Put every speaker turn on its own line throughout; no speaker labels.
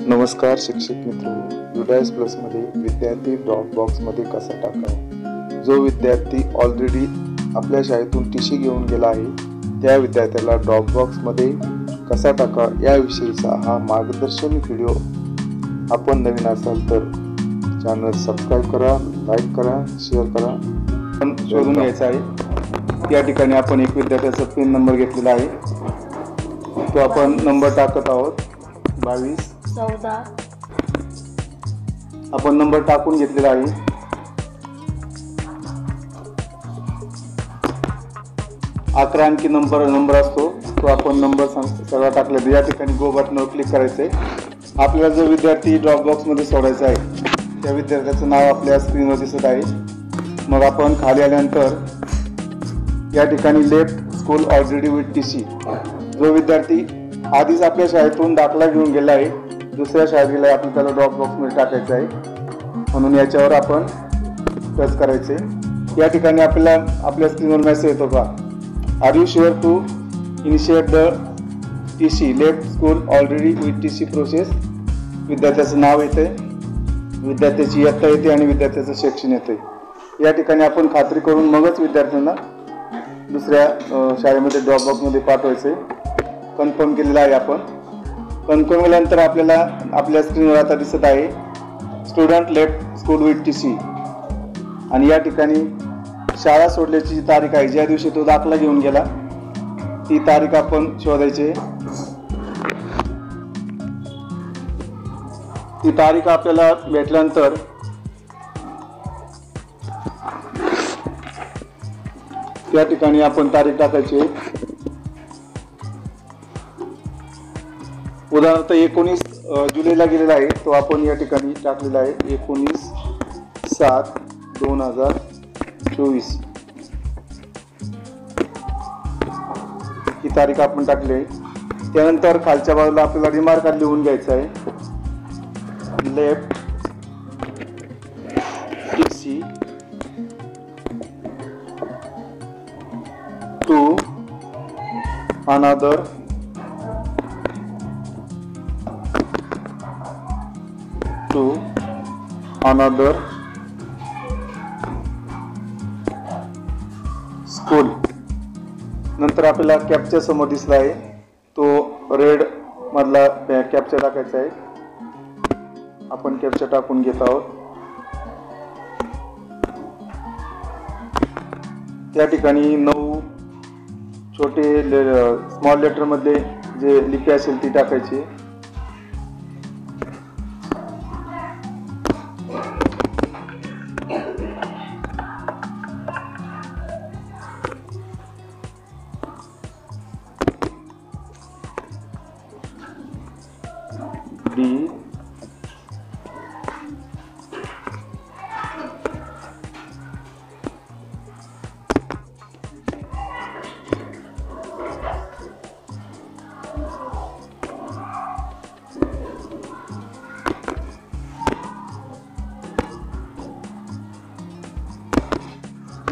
नमस्कार शिक्षक मित्र, युडाइस प्लस मध्ये विद्यार्थी ड्रॉप बॉक्स मध्ये कसा टाकावा। जो विद्यार्थी ऑलरेडी आपल्या शाळेतून टीसी घेऊन गेला आहे त्या विद्यार्थ्याला ड्रॉप बॉक्स मध्ये कसा टाकावा याविषयीचा हा मार्गदर्शन व्हिडिओ। आपण नवीन असाल तर चॅनल सबस्क्राइब करा, लाईक करा, शेअर करा। पण शोधून घ्यायचा आहे। या ठिकाणी आपण एक विद्यार्थ्याचा पिन नंबर घेतलेला आहे, तो आपण नंबर टाकत आहोत 22
14।
आपण नंबर टाकून घेतलेला आहे। 11 अंकी नंबर असतो तो आपण नंबर सगळा टाकलेला। या ठिकाणी गो बटनवर क्लिक करायचे। आपल्याला जो विद्यार्थी ड्रॉप बॉक्स मध्ये सोडायचा आहे त्या विद्यार्थ्याचं नाव आपल्या स्क्रीनवर दिसत आहे। मग आपण खाली आल्यानंतर या ठिकाणी left school already with TC, जो विद्यार्थी आधीच आपल्या शाळेतून दाखला घेऊन गेला आहे दुसऱ्या शाळेत गेला आहे, आपण त्याला ड्रॉप बॉक्स मध्ये टाकायचं आहे। म्हणून याच्यावर आपण टच करायचे। या ठिकाणी आपल्याला आपल्या स्क्रीनवर मेसेज येतो का, are you sure to initiate the TC, left school already with TC process. विद्यार्थ्याचं नाव येते, विद्यार्थ्याची इयत्ता येते आणि विद्यार्थ्याचं शिक्षण येते। या ठिकाणी आपण खात्री करून मगच विद्यार्थ्यांना दुसऱ्या शाळेमध्ये ड्रॉप बॉक्स मध्ये पाठवायचे। कन्फर्म केलेलं आहे आपण। कन्फर्म केल्यानंतर आपल्याला आपल्या स्क्रीनवर आता दिसत आहे student left school with TC, आणि या ठिकाणी शाळा सोडल्याची जी तारीख आहे, ज्या दिवशी तो दाखला घेऊन गेला ती तारीख आपण शोधायची। ती तारीख आपल्याला भेटल्यानंतर त्या ठिकाणी आपण तारीख टाकायची। उदाहरणार्थ 19 जुलैला गेलेला आहे, तो आपण या ठिकाणी टाकलेला आहे 19/7/2024 ही तारीख आपण टाकली आहे। त्यानंतर खालच्या बाजूला आपल्याला रिमार्क लिहून घ्यायचा आहे, left TC to another school. नंतर आपल्याला कॅप्चा समोर दिसला आहे, तो रेड मधला कॅप्चा टाकायचा आहे। आपण कॅप्चा टाकून घेत आहोत। त्या ठिकाणी 9 छोटे स्मॉल लेटर मध्ये जे लिपी असेल ती टाकायची। D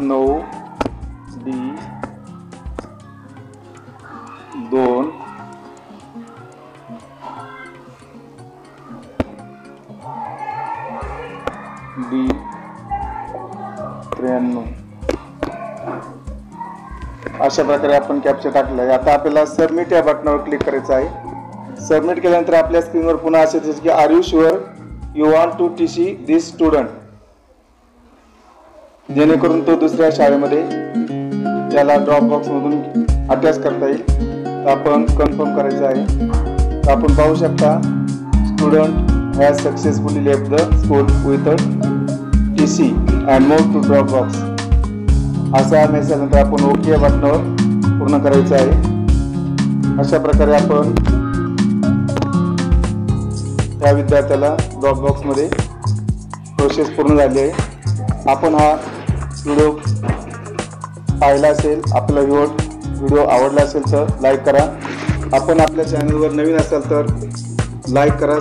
नऊ D 2 D 93। अशा प्रकारे आपण कॅप्चा टाकला आहे। आता आपल्याला सबमिट या बटनावर क्लिक करायचं आहे। सबमिट केल्यानंतर आपल्या स्क्रीनवर पुन्हा असे दिसेल की are you sure you want to TC this student, जेणेकरून तो दुसऱ्या शाळेमध्ये त्याला ड्रॉप बॉक्स मधून अटॅच करता येईल। तर आपण कन्फर्म करायचं आहे। तर आपण पाहू शकता student has successfully left the school with a TC and move to drop box. असा मेसेज नंतर आपण ओके बटनावर पूर्ण करायचं आहे। अशा प्रकारे आपण त्या विद्यार्थ्याला ड्रॉप बॉक्स मध्ये प्रोसेस पूर्ण झाली आहे। आपण हा व्हिडिओ पाहिला असेल, आपला व्हिडिओ आवडला असेल तर लाईक करा। आपण आपल्या चॅनलवर नवीन असाल तर लाईक करा।